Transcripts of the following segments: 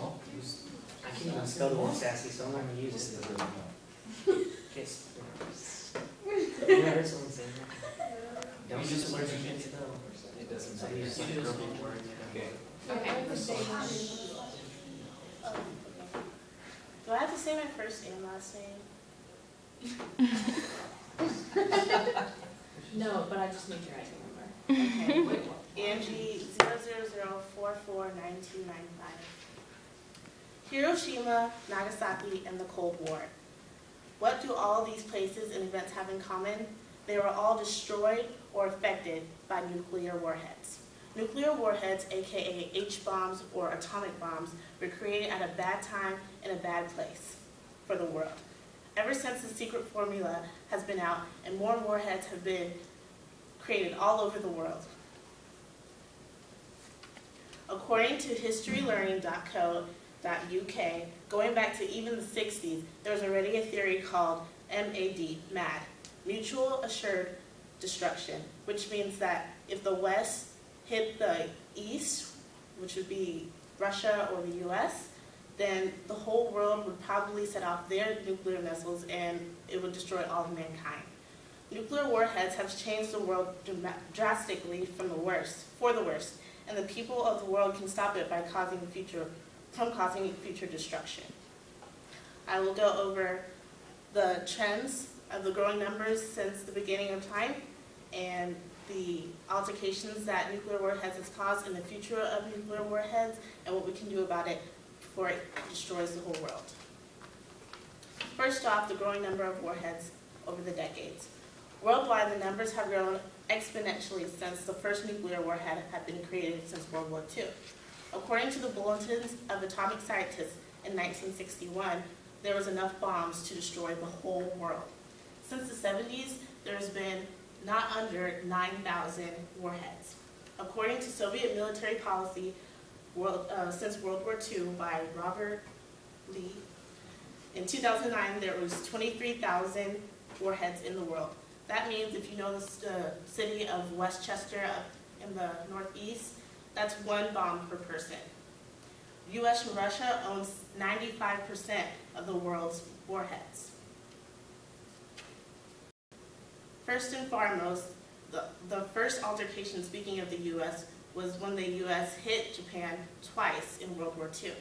I can't even spell the word sassy, so I'm not going to use it. Kiss. Have you heard someone say that? Don't use the word you can't spell. It doesn't say it's like a broken word. Okay. Do I have to say my first and last name? No, but I just need your ID number. Okay. Angie 000449295. Hiroshima, Nagasaki, and the Cold War. What do all these places and events have in common? They were all destroyed or affected by nuclear warheads. Nuclear warheads, aka H-bombs or atomic bombs, were created at a bad time in a bad place for the world. Ever since the secret formula has been out and more warheads have been created all over the world. According to historylearning.co.uk, going back to even the 60s, there was already a theory called MAD, Mutual Assured Destruction, which means that if the West hit the East, which would be Russia or the US, then the whole world would probably set off their nuclear missiles and it would destroy all of mankind. Nuclear warheads have changed the world drastically for the worst, and the people of the world can stop it by causing future destruction. I will go over the trends of the growing numbers since the beginning of time and the altercations that nuclear warheads has caused in the future of nuclear warheads and what we can do about it before it destroys the whole world. First off, the growing number of warheads over the decades. Worldwide, the numbers have grown exponentially since the first nuclear warhead had been created since World War II. According to the Bulletins of Atomic Scientists in 1961, there was enough bombs to destroy the whole world. Since the 70s, there's been not under 9,000 warheads. According to Soviet military policy since World War II by Robert Lee, in 2009 there was 23,000 warheads in the world. That means if you know the city of Westchester up in the northeast, that's one bomb per person. US and Russia owns 95% of the world's warheads. First and foremost, the first altercation, speaking of the US, was when the US hit Japan twice in World War II.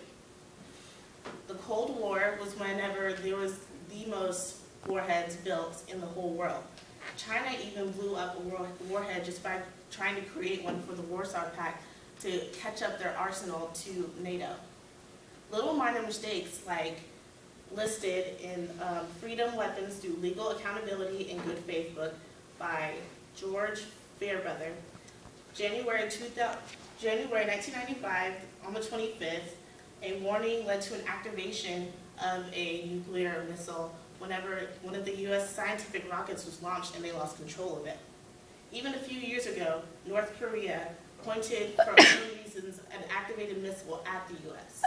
The Cold War was whenever there was the most warheads built in the whole world. China even blew up a warhead just by trying to create one for the Warsaw Pact to catch up their arsenal to NATO. Little minor mistakes like listed in Freedom Weapons Through Legal Accountability and Good Faith book by George Fairbrother. January 1995, on the 25th, a warning led to an activation of a nuclear missile whenever one of the US scientific rockets was launched and they lost control of it. Even a few years ago, North Korea pointed for other reasons an activated missile at the US.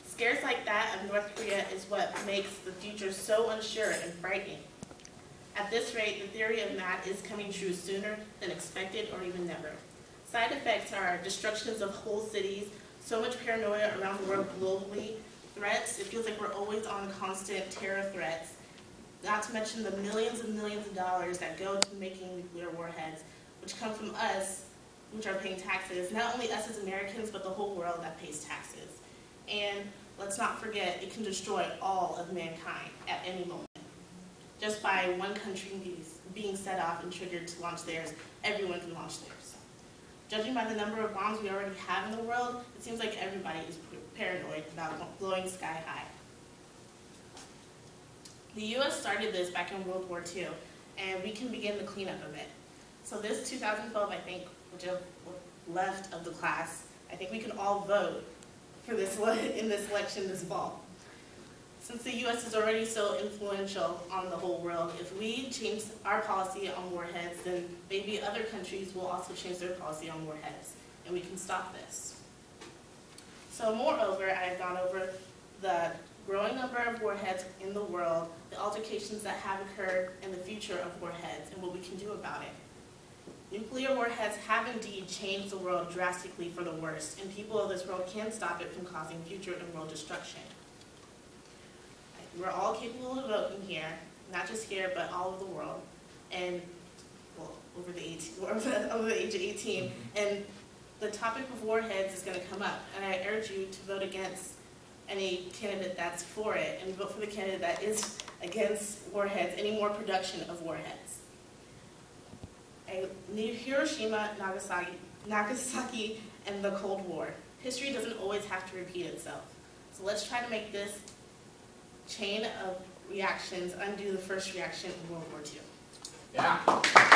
Scares like that of North Korea is what makes the future so unsure and frightening. At this rate, the theory of MAD is coming true sooner than expected or even never. Side effects are destructions of whole cities, so much paranoia around the world globally, threats, it feels like we're always on constant terror threats, not to mention the millions and millions of dollars that go to making nuclear warheads, which come from us, which are paying taxes, not only us as Americans, but the whole world that pays taxes. And let's not forget, it can destroy all of mankind at any moment. Just by one country being set off and triggered to launch theirs, everyone can launch theirs. Judging by the number of bombs we already have in the world, it seems like everybody is paranoid about blowing sky high. The US started this back in World War II, and we can begin the cleanup of it. So this 2012, I think, which is left of the class, I think we can all vote for this in this election this fall. Since the US is already so influential on the whole world, if we change our policy on warheads, then maybe other countries will also change their policy on warheads, and we can stop this. So moreover, I have gone over the growing number of warheads in the world, the altercations that have occurred, and the future of warheads, and what we can do about it. Nuclear warheads have indeed changed the world drastically for the worse, and people of this world can stop it from causing future and world destruction. We're all capable of voting here, not just here, but all over the world, and well, over the age of 18. And the topic of warheads is going to come up, and I urge you to vote against any candidate that's for it, and vote for the candidate that is against warheads, any more production of warheads. Hiroshima, Nagasaki, and the Cold War. History doesn't always have to repeat itself. So let's try to make this chain of reactions undo the first reaction in World War II. Yeah.